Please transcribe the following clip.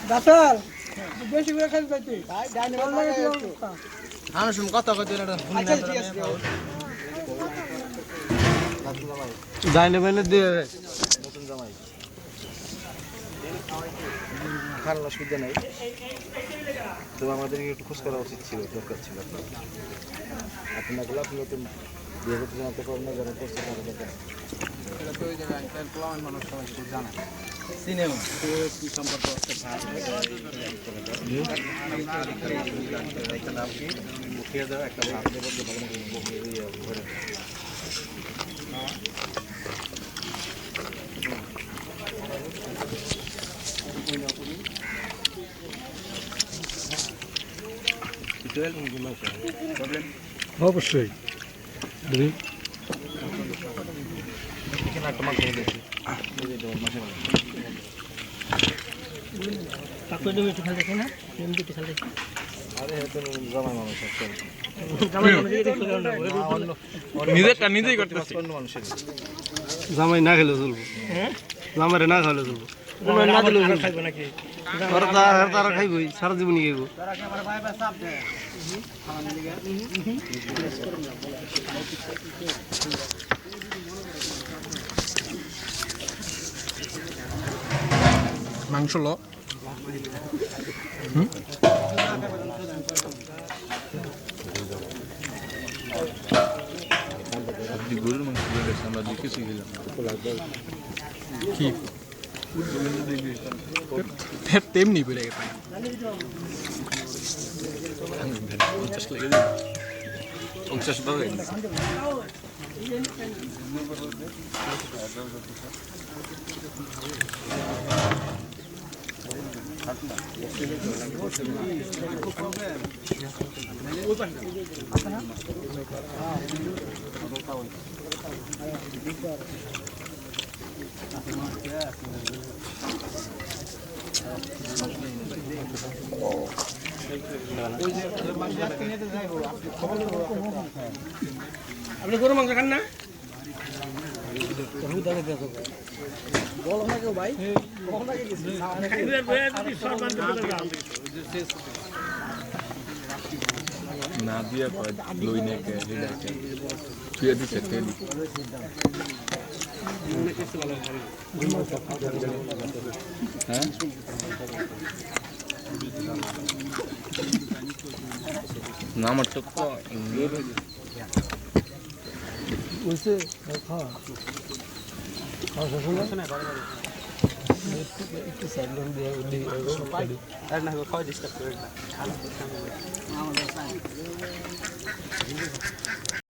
দাসাল বেশি করে খাই পাইতে আমি শুন কথা কইতে ডাইনে বাইনে দিয়ে নতুন জামাই খারাপ অসুবিধা নাই তো আমাদের একটু খোঁজ করা উচিত ছিল, দরকার ছিল। আপনি না গেলে আপনি নতুন বিয়ে করতে জানাতে পারেন না, যারা করছে তারা দরকার সিনেমা কি সম্পর্ক আছে মুখিয়ে দেওয়া একটা ভালো মতো অবশ্যই নিজেই করতে পারছি। জামাই না খেলে চলবো, জামাইরে না খাওয়ালে চলবো, না দিলেও খাইবো নাকি? তারা খাইবই, সারা জীবনই খাইবো। মাংস ল গরুর মাংস আমরা দেখেছি কি তেমনি বেড়ে গেছে 50 টাকা আপনি গরু মাংস খান না? না দিয়া লই নেকে হিলাকে তুই দিতে তেলি হ্যাঁ না আমার তো বলছে খাওয়া একটু সাইড দিয়ে